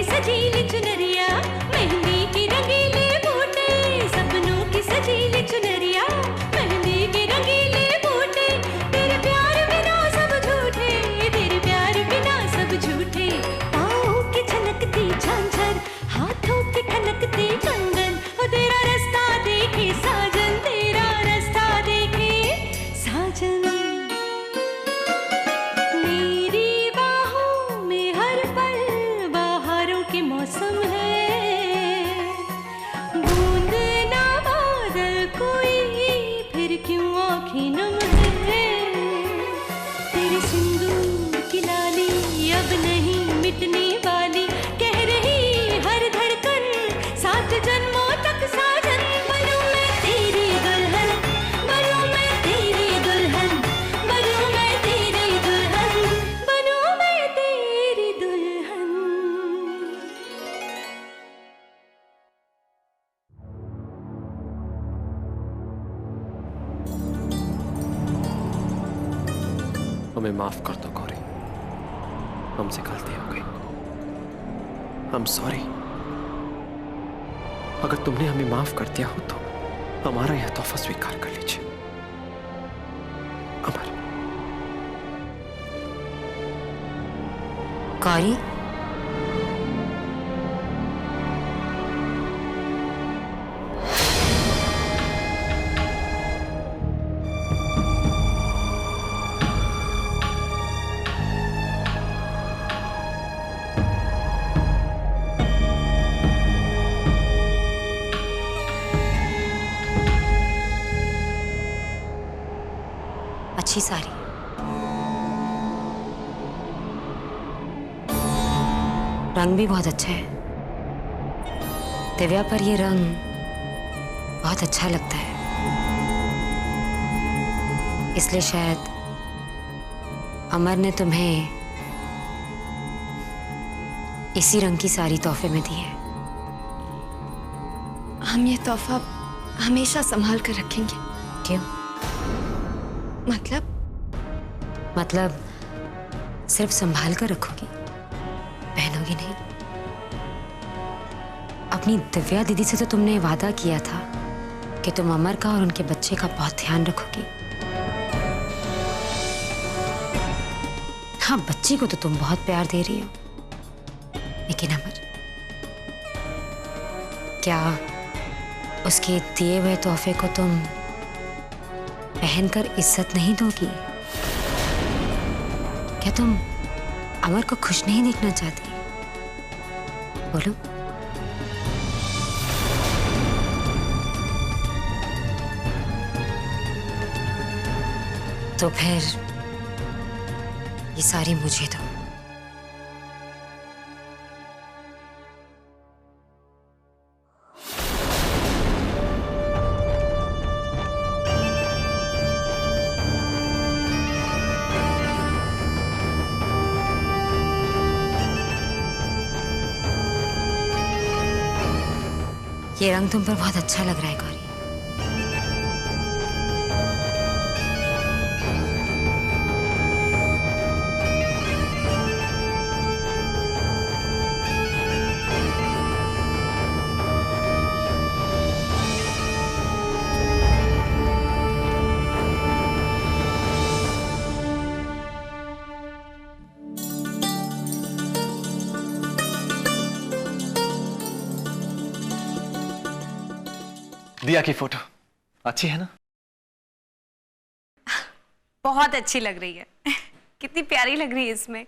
सजीली चुनरिया, मेहंदी की रंगीले बूटे, सपनों की सजीली चुनरिया, मेहंदी की रंगीले बूटे, तेरे प्यार बिना सब झूठे, तेरे प्यार बिना सब झूठे। पाँव की छनकती झांझर, हाथों की खनकती कंगन, वो तेरा रास्ता देखे साजन, तेरा रास्ता देखे साजन। मेरी बाहों में हर पल बहारों के मौसम है, बूंद ना बादल कोई फिर क्यों आँखें नम है। तेरे सिंदूर की लाली अब नहीं मिटने वाली, कह रही हर धड़कन सात जन्मों तक साजन। बनूं मैं तेरी दुल्हन, बनूं मैं तेरी दुल्हन, बनूं मैं तेरी दुल्हन, बनूं मैं तेरी दुल्हन। हमें माफ कर दो गौरी, हमसे गलती हो गई। हम सॉरी। अगर तुमने हमें माफ कर दिया हो तो हमारा यह तोहफा स्वीकार कर लीजिए। अमर। गौरी, अच्छी साड़ी, रंग भी बहुत अच्छा है। दिव्या पर ये रंग बहुत अच्छा लगता है, इसलिए शायद अमर ने तुम्हें इसी रंग की साड़ी तोहफे में दी है। हम ये तोहफा हमेशा संभाल कर रखेंगे। क्यों? मतलब सिर्फ संभाल कर रखोगी, पहनोगी नहीं? अपनी दिव्या दीदी से तो तुमने वादा किया था कि तुम अमर का और उनके बच्चे का बहुत ध्यान रखोगी। हाँ, बच्ची को तो तुम बहुत प्यार दे रही हो, लेकिन अमर, क्या उसके दिए हुए तोहफे को तुम पहनकर इज्जत नहीं दोगी? क्या तुम अमर को खुश नहीं देखना चाहती? बोलो। तो फिर ये सारी मुझे दो। ये रंग तुम पर बहुत अच्छा लग रहा है गौरी। दिया की फोटो अच्छी है ना? बहुत अच्छी लग रही है। कितनी प्यारी लग रही है इसमें।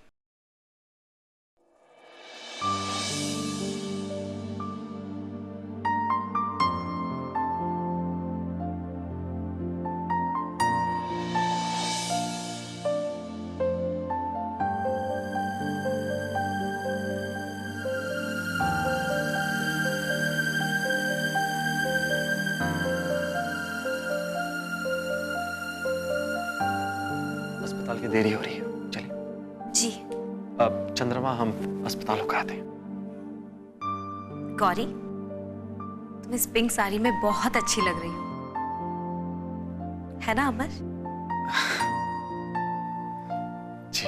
अस्पताल की देरी हो रही है, चलिए। जी। अब चंद्रमा, हम अस्पताल होकर आते हैं। गौरी, तुम इस पिंक साड़ी में बहुत अच्छी लग रही हो, है ना अमर? जी।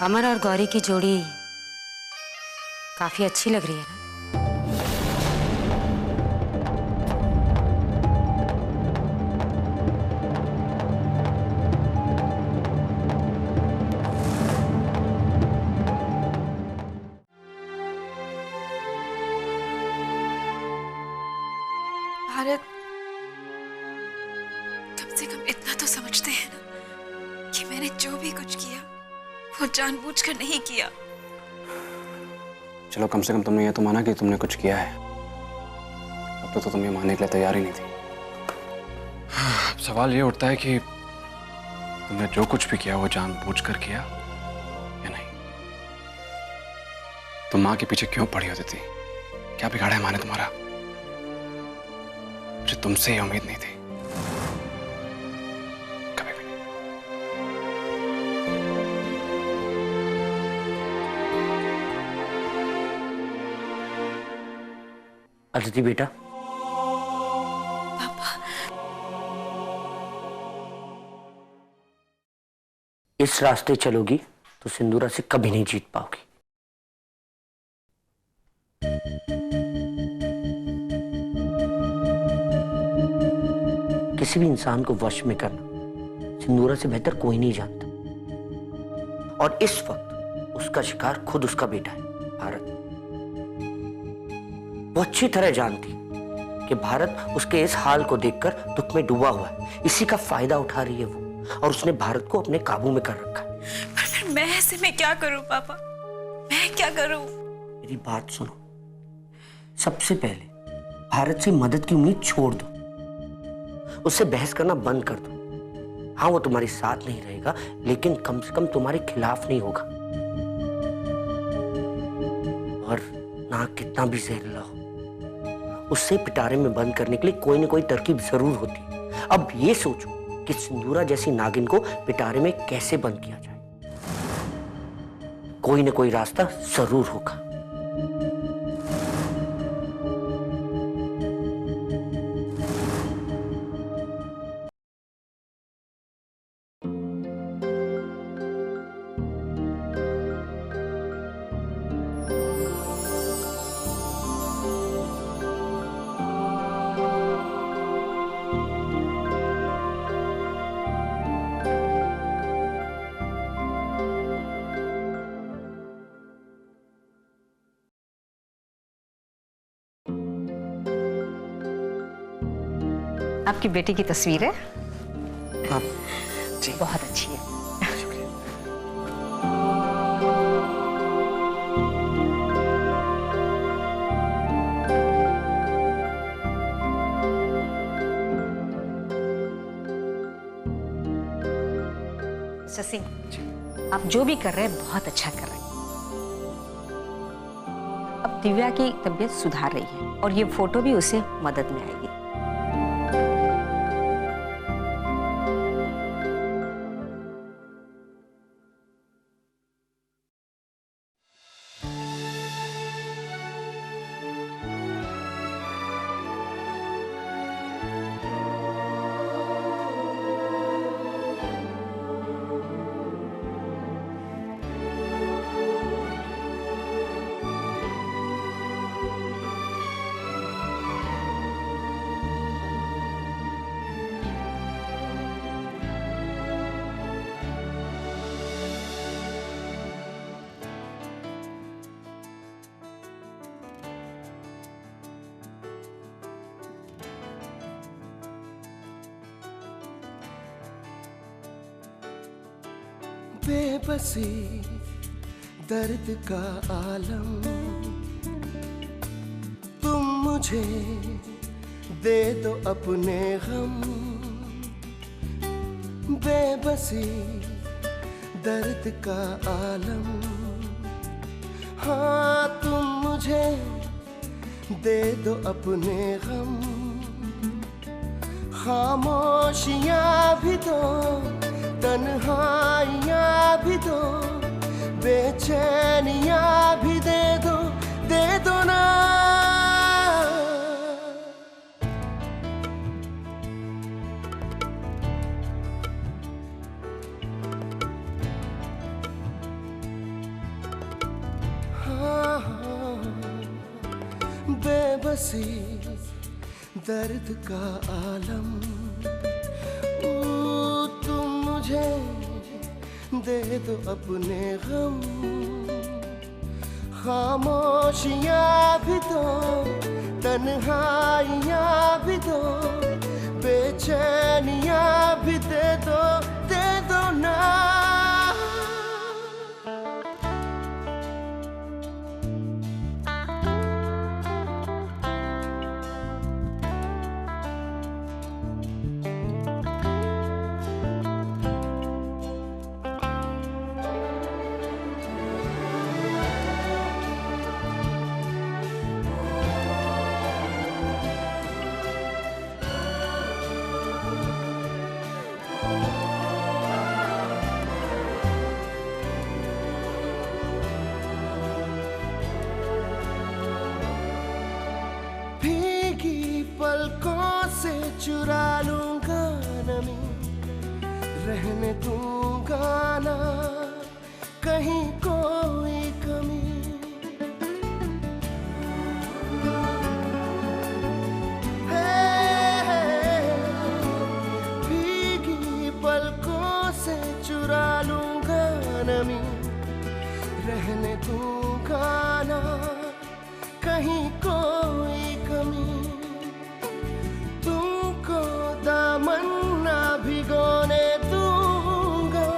अमर और गौरी की जोड़ी काफी अच्छी लग रही है ना? भारत, कम से कम इतना तो समझते हैं ना कि मैंने जो भी कुछ किया वो जानबूझकर नहीं किया। चलो कम से कम तुमने ये तो माना कि तुमने कुछ किया है। अब तो तुम ये मानने के लिए तैयार ही नहीं थी। अब सवाल ये उठता है कि तुमने जो कुछ भी किया वो जानबूझकर किया या नहीं। तुम माँ के पीछे क्यों पड़ी होती थी? क्या बिगाड़ा है माँ ने तुम्हारा? मुझे तुमसे ये उम्मीद नहीं थी कभी भी। अदिति बेटा, इस रास्ते चलोगी तो सिंदूरा से कभी नहीं जीत पाओगी। किसी भी इंसान को वश में करना सिंदूरा से बेहतर कोई नहीं जानता। और इस वक्त उसका शिकार खुद उसका बेटा है, भारत। वो अच्छी तरह जानती कि भारत उसके इस हाल को देखकर दुख में डूबा हुआ है। इसी का फायदा उठा रही है वो, और उसने भारत को अपने काबू में कर रखा है। पर फिर मैं ऐसे में क्या करूं पापा? मैं क्या करूं? मेरी बात सुनो। सबसे पहले भारत से मदद की उम्मीद छोड़ दो। उससे बहस करना बंद कर दो। हाँ, वो तुम्हारे साथ नहीं रहेगा, लेकिन कम से कम तुम्हारे खिलाफ नहीं होगा। और नाक कितना भी जहरीला हो, उससे पिटारे में बंद करने के लिए कोई ना कोई तरकीब जरूर होती है। अब ये सोचो कि सिंदूरा जैसी नागिन को पिटारे में कैसे बंद किया जाए। कोई ना कोई रास्ता जरूर होगा। आपकी बेटी की तस्वीर है। हाँ जी, बहुत अच्छी है। शशि, आप जो भी कर रहे हैं बहुत अच्छा कर रहे हैं। अब दिव्या की तबीयत सुधार रही है और ये फोटो भी उसे मदद में आएगी। बेबसी दर्द का आलम तुम मुझे दे दो अपने गम। बेबसी दर्द का आलम, हाँ तुम मुझे दे दो अपने गम। खामोशियाँ भी दो, तन्हाइयाँ भी दो, बेचैनियाँ भी दे दो ना। बेबसी दर्द का आलम, तुम मुझे दे दो अपने गम। खामोशियाँ भी दो, तन्हाइयाँ भी दो, बेचैनियाँ भी दे दो ना। पलकों से चुरा लूंगा नमी, रहने दूंगा ना कहीं कोई कमी। भीगी पलकों से चुरा लूंगा नमी, रहने दूंगा ना कहीं कोई कमी। दामन ना भिगोने दूंगा,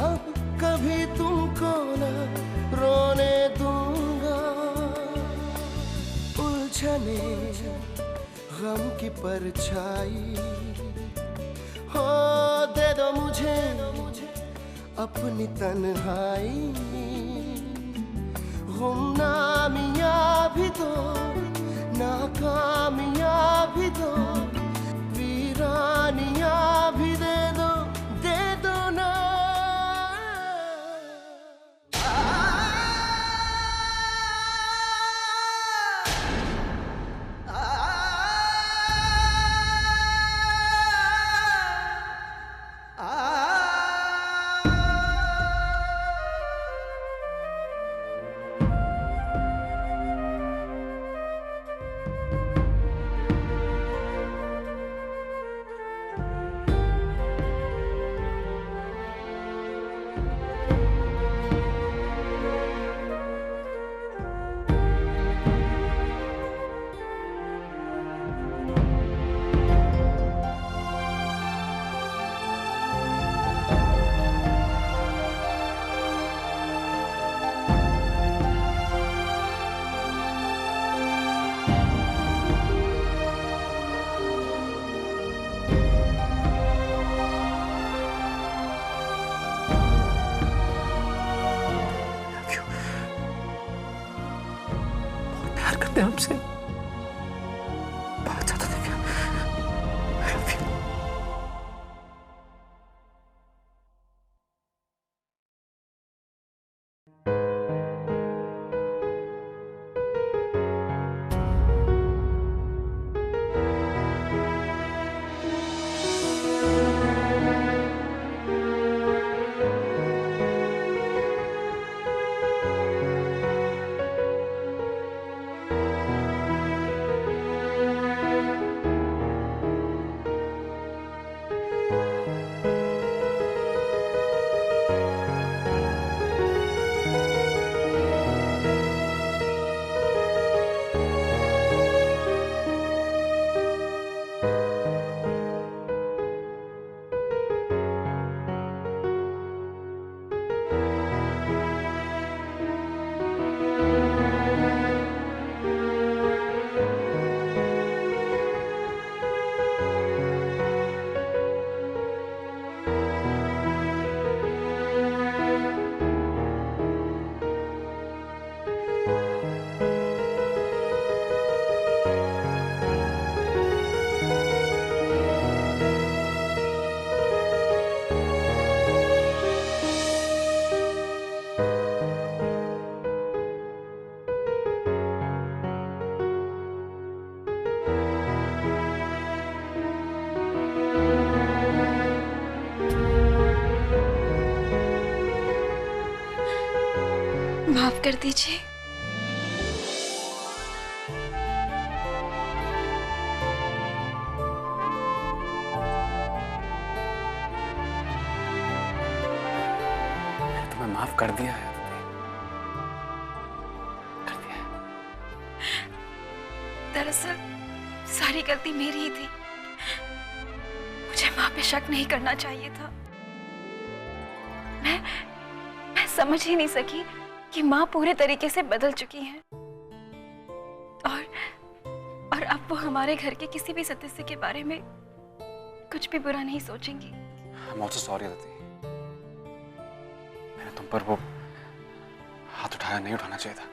अब कभी तुमको ना रोने दूंगा। उलझने गम की परछाई हो दे दो मुझे अपनी तन्हाई। गुमनामियाँ भी दो, नाकामियाँ भी दो, वीरानियाँ भी दे दो ना। करते हैं हमसे बहुत ज्यादा। Divya, I love you. माफ कर दीजिए। कर दिया है, कर दिया है। दरअसल सारी गलती मेरी ही थी। मुझे माँ पे शक नहीं करना चाहिए था। मैं समझ ही नहीं सकी कि माँ पूरे तरीके से बदल चुकी हैं और अब वो हमारे घर के किसी भी सदस्य के बारे में कुछ भी बुरा नहीं सोचेंगी। I'm also sorry Aditi. मैंने तुम पर वो हाथ उठाया नहीं उठाना चाहिए था।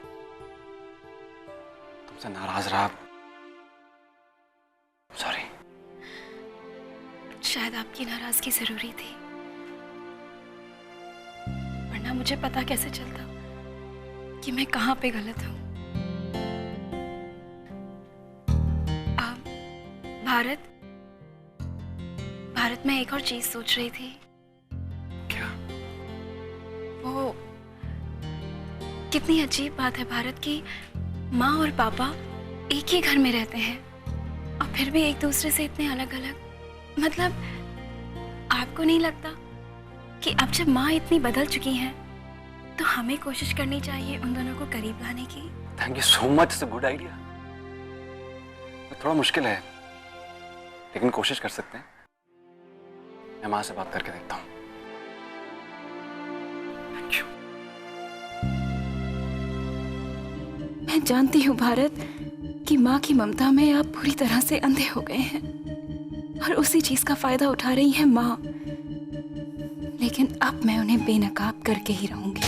तुमसे नाराज रहा। सॉरी। शायद आपकी नाराजगी जरूरी थी, वरना मुझे पता कैसे चलता कि मैं कहाँ पे गलत हूँ। भारत में एक और चीज सोच रही थी। क्या? वो कितनी अजीब बात है भारत की, माँ और पापा एक ही घर में रहते हैं और फिर भी एक दूसरे से इतने अलग अलग। मतलब आपको नहीं लगता कि अब जब माँ इतनी बदल चुकी हैं तो हमें कोशिश करनी चाहिए उन दोनों को करीब लाने की? Thank you so much, it's a good idea. थोड़ा मुश्किल है लेकिन कोशिश कर सकते हैं। मैं माँ से बात करके देखता हूँ। Thank you. मैं जानती हूँ भारत कि माँ की ममता में आप पूरी तरह से अंधे हो गए हैं और उसी चीज का फायदा उठा रही है माँ, लेकिन अब मैं उन्हें बेनकाब करके ही रहूंगी।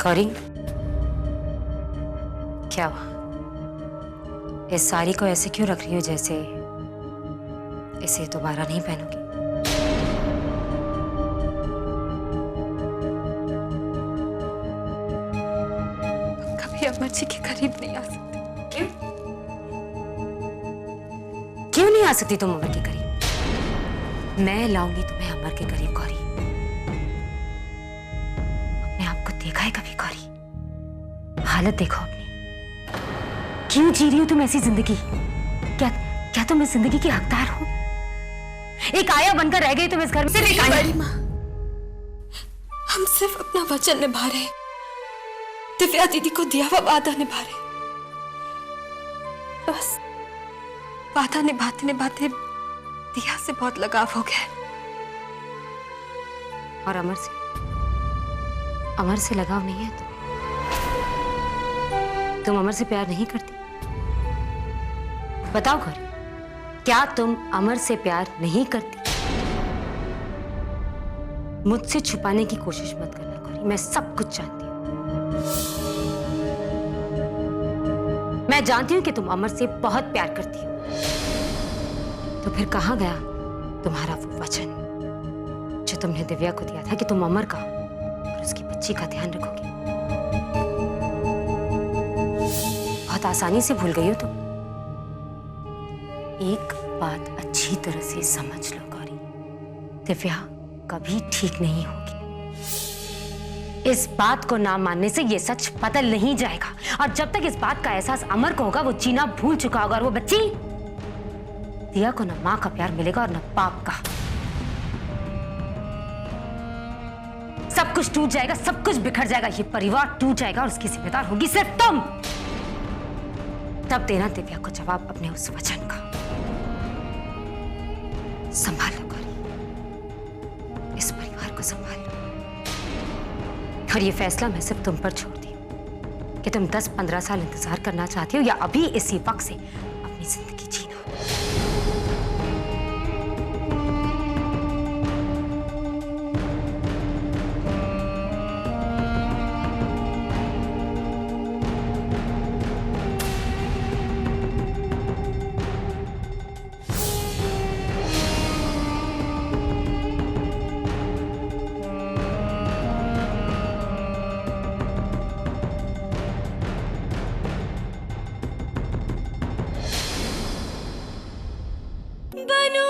गौरी, क्या हुआ? इस साड़ी को ऐसे क्यों रख रही हो जैसे इसे दोबारा नहीं पहनोगी? कभी अमर जी के करीब नहीं आ सकती। क्यों नहीं आ सकती तुम अमर के करीब? मैं लाऊंगी तुम्हें अमर के करीब। गौरी, अपने आप को देखा है कभी? गौरी, हालत देखो अपनी। क्यों जी रही हो तुम ऐसी जिंदगी? क्या तुम इस जिंदगी की हकदार हो? एक आया बनकर रह गई तुम इस घर में। सिर्फ एक आया। माँ, हम सिर्फ अपना वचन निभा रहे, दिव्या दीदी को दिया हुआ वादा निभा रहे। बस वादा निभाते निभाते दिया से बहुत लगाव हो गया। और अमर से लगाव नहीं है? तुम अमर से प्यार नहीं करती? बताओ गौरी, क्या तुम अमर से प्यार नहीं करती? मुझसे छुपाने की कोशिश मत करना गौरी, मैं सब कुछ जानती हूँ। मैं जानती हूँ कि तुम अमर से बहुत प्यार करती हो। तो फिर कहाँ गया तुम्हारा वो वचन जो तुमने दिव्या को दिया था कि तुम अमर का और उसकी बच्ची का ध्यान रखोगी? बहुत आसानी से भूल गई हो तुम। एक बात अच्छी तरह से समझ लो गौरी, दिव्या कभी ठीक नहीं होगी। इस बात को ना मानने से ये सच बदल नहीं जाएगा और जब तक इस बात का एहसास अमर को होगा वो जीना भूल चुका होगा और वो बच्ची दिया को ना मां का प्यार मिलेगा और ना बाप का। सब कुछ टूट जाएगा, सब कुछ बिखर जाएगा, ये परिवार टूट जाएगा और उसकी जिम्मेदार होगी सिर्फ तुम। तब देना दिव्या को जवाब अपने उस वचन का। संभाल लो गौरी, इस परिवार को संभाल लो। और ये फैसला मैं सिर्फ तुम पर छोड़ती हूँ कि तुम 10-15 साल इंतजार करना चाहती हो या अभी इसी वक्त से अपनी जिंदगी जीना। बनूं